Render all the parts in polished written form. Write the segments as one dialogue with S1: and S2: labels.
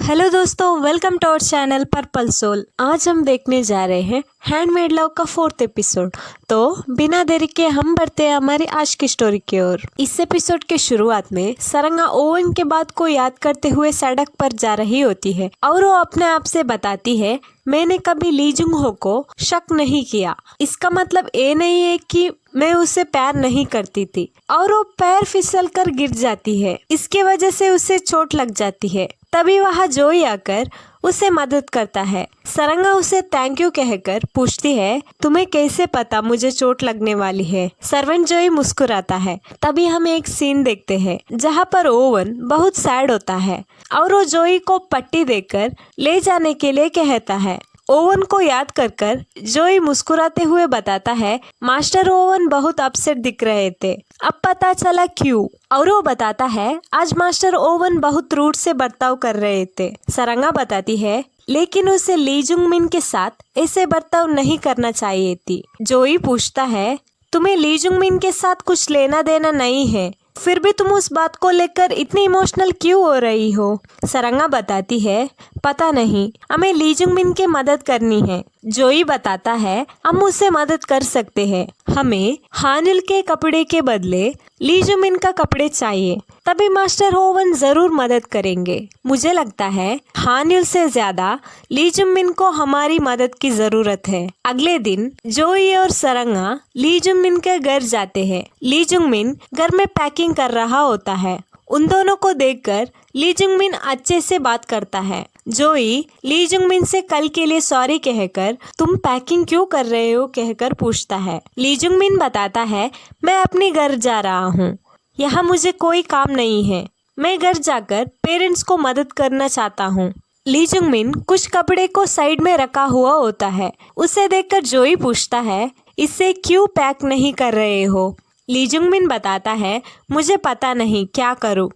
S1: Hello दोस्तों, welcome to our channel purple soul. आज हम देखने जा रहे हैं हैंडमेड लव का 4th एपिसोड। तो बिना देरी के हम बढ़ते हैं हमारी आज की स्टोरी की ओर। इस एपिसोड के शुरुआत में सरंगा ओवन के बात को याद करते हुए सड़क पर जा रही होती है और वो अपने आप से बताती है, मैंने कभी ली जुंग हो को शक नहीं किया। इसका मतलब ये नहीं है कि मैं उसे प्यार नहीं करती थी। और वो पैर फिसल कर गिर जाती है, इसके वजह से उसे चोट लग जाती है। तभी वहाँ जोई आकर उसे मदद करता है। सरंगा उसे थैंक यू कहकर पूछती है, तुम्हें कैसे पता मुझे चोट लगने वाली है? सर्वेंट जोई मुस्कुराता है। तभी हम एक सीन देखते हैं जहाँ पर ओवन बहुत सैड होता है और वो जोई को पट्टी देकर ले जाने के लिए कहता है। ओवन को याद कर जोई मुस्कुराते हुए बताता है, मास्टर ओवन बहुत अपसेट दिख रहे थे। अब पता चला क्यों। और वो बताता है, आज मास्टर ओवन बहुत रूड से बर्ताव कर रहे थे। सरंगा बताती है, लेकिन उसे ली जुंग मिन के साथ ऐसे बर्ताव नहीं करना चाहिए थी। जोई पूछता है, तुम्हें ली जुंग मिन के साथ कुछ लेना देना नहीं है, फिर भी तुम उस बात को लेकर इतनी इमोशनल क्यों हो रही हो? सरंगा बताती है, पता नहीं, हमें ली जुंग मिन की मदद करनी है। जोई बताता है, हम उससे मदद कर सकते हैं। हमें हानिल के कपड़े के बदले ली जुंग मिन का कपड़े चाहिए, तभी मास्टर ओवन जरूर मदद करेंगे। मुझे लगता है हानिल से ज्यादा ली जुंग मिन को हमारी मदद की जरूरत है। अगले दिन जोई और सरंगा ली जुंग मिन के घर जाते हैं। ली जुंग मिन घर में पैकिंग कर रहा होता है। उन दोनों को देखकर ली जुंग मिन अच्छे से बात करता है। जोई ली जुंग मिन से कल के लिए सॉरी कहकर तुम पैकिंग क्यों कर रहे हो कहकर पूछता है। ली जुंग मिन बताता है, मैं अपने घर जा रहा हूँ, यहाँ मुझे कोई काम नहीं है। मैं घर जाकर पेरेंट्स को मदद करना चाहता हूँ। ली जुंग मिन कुछ कपड़े को साइड में रखा हुआ होता है। उसे देखकर जोई पूछता है, इसे क्यों पैक नहीं कर रहे हो? ली जुंग मिन बताता है, मुझे पता नहीं क्या करूँ।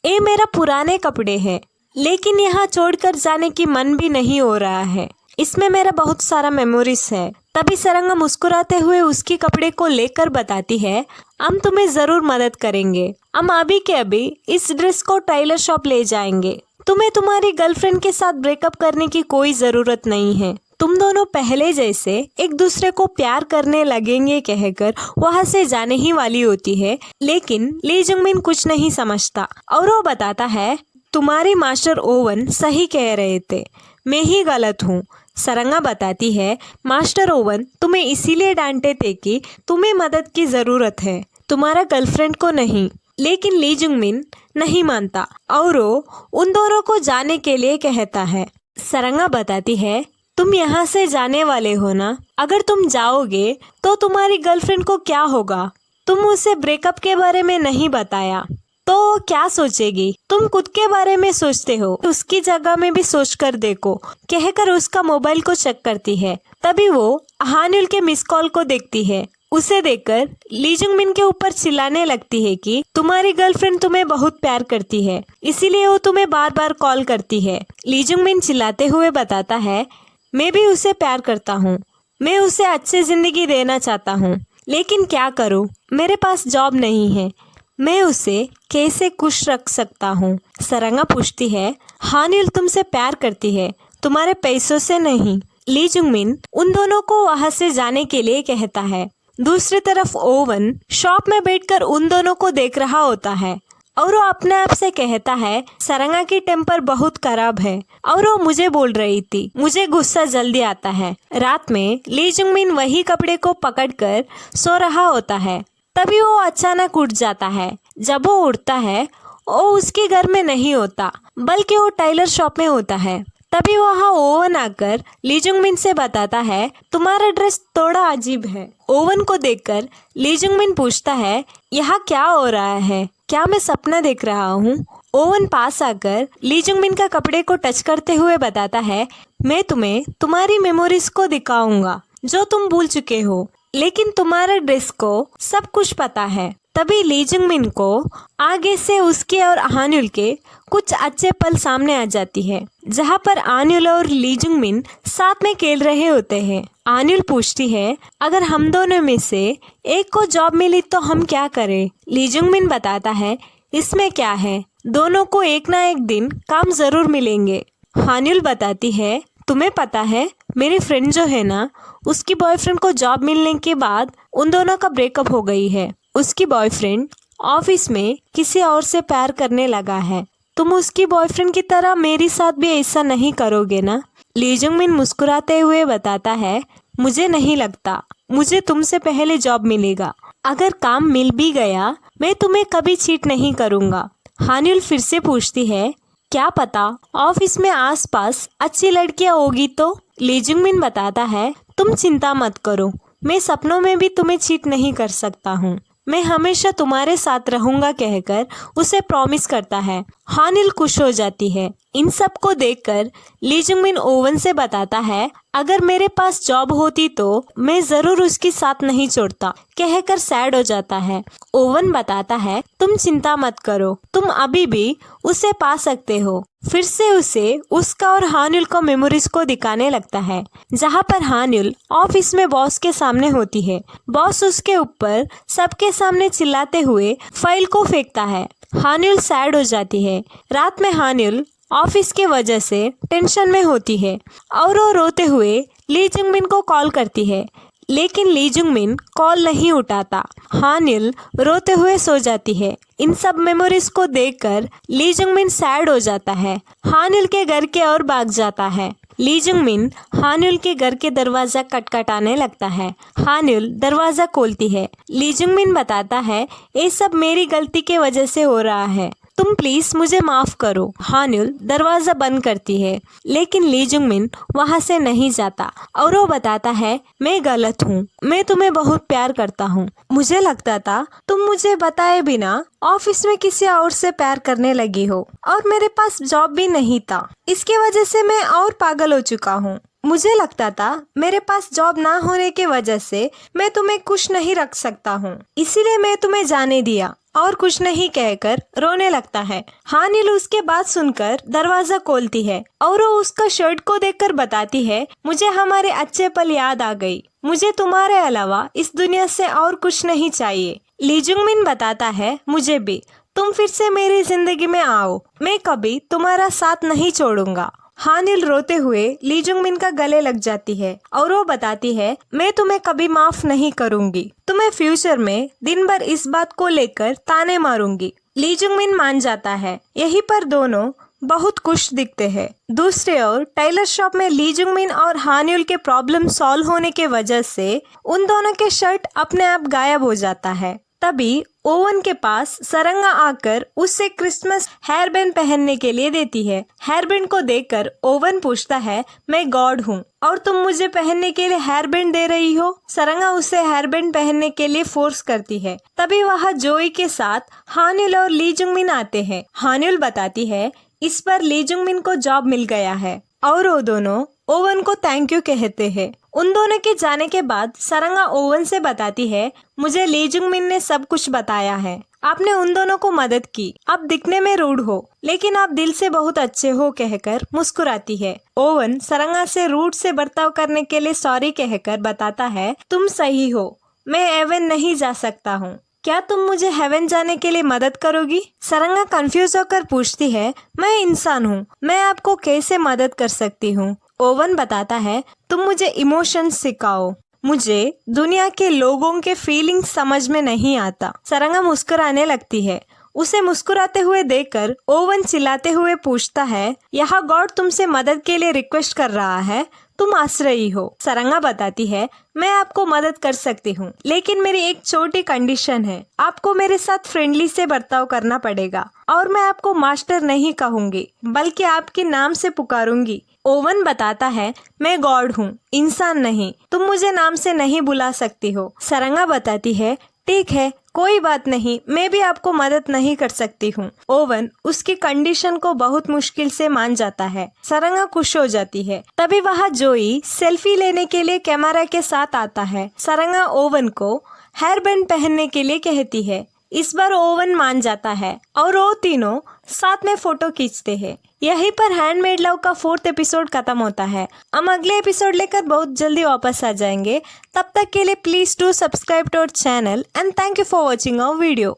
S1: ये मेरा पुराने कपड़े हैं, लेकिन यहाँ छोड़कर जाने की मन भी नहीं हो रहा है। इसमें मेरा बहुत सारा मेमोरीज है। तभी सरंगा मुस्कुराते हुए उसके कपड़े को लेकर बताती है, हम तुम्हें जरूर मदद करेंगे। हम अभी के अभी इस ड्रेस को टेलर शॉप ले जाएंगे। तुम्हें तुम्हारी गर्लफ्रेंड के साथ ब्रेकअप करने की कोई जरूरत नहीं है। तुम दोनों पहले जैसे एक दूसरे को प्यार करने लगेंगे कहकर वहाँ से जाने ही वाली होती है, लेकिन ली जुंग मिन कुछ नहीं समझता और वो बताता है, तुम्हारी मास्टर ओवन सही कह रहे थे, मैं ही गलत हूँ। सरंगा बताती है, मास्टर ओवन तुम्हें इसीलिए डांटे थे कि तुम्हें मदद की जरूरत है, तुम्हारा गर्लफ्रेंड को नहीं। लेकिन ली जुंग मिन नहीं मानता और वो उन दोनों को जाने के लिए कहता है। सरंगा बताती है, तुम यहाँ से जाने वाले हो ना? अगर तुम जाओगे तो तुम्हारी गर्लफ्रेंड को क्या होगा? तुम उसे ब्रेकअप के बारे में नहीं बताया तो क्या सोचेगी? तुम खुद के बारे में सोचते हो, उसकी जगह में भी सोच कर देखो कहकर उसका मोबाइल को चेक करती है। तभी वो हानिल के मिस कॉल को देखती है। उसे देखकर ली जुंग मिन के ऊपर चिल्लाने लगती है कि तुम्हारी गर्लफ्रेंड तुम्हें बहुत प्यार करती है, इसीलिए वो तुम्हें बार बार कॉल करती है। ली जुंग मिन चिल्लाते हुए बताता है, मैं भी उसे प्यार करता हूँ, मैं उसे अच्छी जिंदगी देना चाहता हूँ, लेकिन क्या करूँ, मेरे पास जॉब नहीं है, मैं उसे कैसे खुश रख सकता हूँ? सरंगा पूछती है, हानिल तुमसे प्यार करती है, तुम्हारे पैसों से नहीं। ली जुंग मिन उन दोनों को वहाँ से जाने के लिए कहता है। दूसरी तरफ ओवन शॉप में बैठकर उन दोनों को देख रहा होता है और वो अपने आप से कहता है, सरंगा की टेम्पर बहुत खराब है और वो मुझे बोल रही थी, मुझे गुस्सा जल्दी आता है। रात में ली जुंग मिन वही कपड़े को पकड़कर सो रहा होता है। तभी वो अचानक उठ जाता है। जब वो उठता है वो उसके घर में नहीं होता, बल्कि वो टेलर शॉप में होता है। तभी वहाँ ओवन आकर ली जुंग मिन से बताता है, तुम्हारा ड्रेस थोड़ा अजीब है। ओवन को देखकर ली जुंग मिन पूछता है, यहाँ क्या हो रहा है? क्या मैं सपना देख रहा हूँ? ओवन पास आकर ली जुंग मिन का कपड़े को टच करते हुए बताता है, मैं तुम्हें तुम्हारी मेमोरीज को दिखाऊंगा जो तुम भूल चुके हो, लेकिन तुम्हारे ड्रेस को सब कुछ पता है। तभी ली जुंग मिन को आगे से उसके और हानिल के कुछ अच्छे पल सामने आ जाती है, जहाँ पर हानिल और ली जुंग मिन साथ में खेल रहे होते हैं। हानिल पूछती है, अगर हम दोनों में से एक को जॉब मिली तो हम क्या करें? ली जुंग मिन बताता है, इसमें क्या है, दोनों को एक ना एक दिन काम जरूर मिलेंगे। हानिल बताती है, तुम्हें पता है मेरी फ्रेंड जो है ना, उसकी बॉयफ्रेंड को जॉब मिलने के बाद उन दोनों का ब्रेकअप हो गई है। उसकी बॉयफ्रेंड ऑफिस में किसी और से प्यार करने लगा है। तुम उसकी बॉयफ्रेंड की तरह मेरे साथ भी ऐसा नहीं करोगे ना? ली जंगमिन मुस्कुराते हुए बताता है, मुझे नहीं लगता मुझे तुमसे पहले जॉब मिलेगा। अगर काम मिल भी गया मैं तुम्हें कभी चीट नहीं करूँगा। हानिल फिर से पूछती है, क्या पता ऑफिस में आसपास अच्छी लड़कियां होगी तो? ली जंगमिन बताता है, तुम चिंता मत करो, मैं सपनों में भी तुम्हें चीट नहीं कर सकता हूँ। मैं हमेशा तुम्हारे साथ रहूंगा कहकर उसे प्रॉमिस करता है। हानिल खुश हो जाती है। इन सब को देखकर ली जंगमिन ओवन से बताता है, अगर मेरे पास जॉब होती तो मैं जरूर उसकी साथ नहीं छोड़ता कहकर सैड हो जाता है। ओवन बताता है, तुम चिंता मत करो, तुम अभी भी उसे पा सकते हो। फिर से उसे उसका और हानिल को मेमोरीज को दिखाने लगता है, जहाँ पर हानिल ऑफिस में बॉस के सामने होती है। बॉस उसके ऊपर सबके सामने चिल्लाते हुए फाइल को फेंकता है। हानिल सैड हो जाती है। रात में हानिल ऑफिस के वजह से टेंशन में होती है और वो रोते हुए ली जंगमिन को कॉल करती है, लेकिन ली जंगमिन कॉल नहीं उठाता। हानिल रोते हुए सो जाती है। इन सब मेमोरीज को देखकर ली जंगमिन सैड हो जाता है। हानिल के घर के ओर भाग जाता है। ली जंगमिन हानिल के घर के दरवाजा खटखटाने लगता है। हानिल दरवाजा खोलती है। ली जंगमिन बताता है, ये सब मेरी गलती के वजह से हो रहा है, तुम प्लीज मुझे माफ करो। हानिल दरवाजा बंद करती है, लेकिन ली जंगमिन वहाँ से नहीं जाता और वो बताता है, मैं गलत हूँ, मैं तुम्हें बहुत प्यार करता हूँ। मुझे लगता था तुम मुझे बताए बिना ऑफिस में किसी और से प्यार करने लगी हो और मेरे पास जॉब भी नहीं था, इसके वजह से मैं और पागल हो चुका हूँ। मुझे लगता था मेरे पास जॉब ना होने के वजह से मैं तुम्हें खुश नहीं रख सकता हूँ, इसीलिए मैं तुम्हें जाने दिया और कुछ नहीं कहकर रोने लगता है। हानिल उसके बात सुनकर दरवाजा खोलती है और वो उसका शर्ट को देखकर बताती है, मुझे हमारे अच्छे पल याद आ गई, मुझे तुम्हारे अलावा इस दुनिया से और कुछ नहीं चाहिए। ली जंगमिन बताता है, मुझे भी, तुम फिर से मेरी जिंदगी में आओ, मैं कभी तुम्हारा साथ नहीं छोड़ूंगा। हानिल रोते हुए ली जंगमिन का गले लग जाती है और वो बताती है, मैं तुम्हें कभी माफ नहीं करूंगी, तुम्हें फ्यूचर में दिन भर इस बात को लेकर ताने मारूंगी। ली जंगमिन मान जाता है। यहीं पर दोनों बहुत खुश दिखते हैं। दूसरे ओर टेलर शॉप में ली जंगमिन और हानिल के प्रॉब्लम सॉल्व होने के वजह से उन दोनों के शर्ट अपने आप गायब हो जाता है। तभी ओवन के पास सरंगा आकर उससे क्रिसमस हेयर बैंड पहनने के लिए देती है। हेयर बैंड को देखकर ओवन पूछता है, मैं गॉड हूँ और तुम मुझे पहनने के लिए हेयर बैंड दे रही हो? सरंगा उसे हेयर बैंड पहनने के लिए फोर्स करती है। तभी वहाँ जोई के साथ हानिल और ली जंगमिन आते हैं। हानिल बताती है, इस पर ली जंगमिन को जॉब मिल गया है और वो दोनों ओवन को थैंक यू कहते हैं। उन दोनों के जाने के बाद सरंगा ओवन से बताती है, मुझे ली जंगमिन ने सब कुछ बताया है, आपने उन दोनों को मदद की, आप दिखने में रूड हो लेकिन आप दिल से बहुत अच्छे हो कहकर मुस्कुराती है। ओवन सरंगा से रूड से बर्ताव करने के लिए सॉरी कहकर बताता है, तुम सही हो, मैं हेवन नहीं जा सकता हूँ, क्या तुम मुझे हेवन जाने के लिए मदद करोगी? सरंगा कंफ्यूज होकर पूछती है, मैं इंसान हूँ, मैं आपको कैसे मदद कर सकती हूँ? ओवन बताता है, तुम मुझे इमोशंस सिखाओ, मुझे दुनिया के लोगों के फीलिंग्स समझ में नहीं आता। सरंगा मुस्कुराने लगती है। उसे मुस्कुराते हुए देखकर ओवन चिल्लाते हुए पूछता है, यहाँ गॉड तुमसे मदद के लिए रिक्वेस्ट कर रहा है, तुम हंस रही हो। सरंगा बताती है, मैं आपको मदद कर सकती हूँ, लेकिन मेरी एक छोटी कंडीशन है, आपको मेरे साथ फ्रेंडली से बर्ताव करना पड़ेगा और मैं आपको मास्टर नहीं कहूंगी बल्कि आपके नाम से पुकारूंगी। ओवन बताता है, मैं गॉड हूँ, इंसान नहीं, तुम मुझे नाम से नहीं बुला सकती हो। सरंगा बताती है, ठीक है, कोई बात नहीं, मैं भी आपको मदद नहीं कर सकती हूँ। ओवन उसकी कंडीशन को बहुत मुश्किल से मान जाता है। सरंगा खुश हो जाती है। तभी वहाँ जोई सेल्फी लेने के लिए कैमरा के साथ आता है। सरंगा ओवन को हेयर बैंड पहनने के लिए कहती है। इस बार ओवन मान जाता है और वो तीनों साथ में फोटो खींचते हैं। यहीं पर हैंडमेड लव का 4th एपिसोड खत्म होता है। हम अगले एपिसोड लेकर बहुत जल्दी वापस आ जाएंगे। तब तक के लिए please do subscribe to our channel and thank you for watching our video.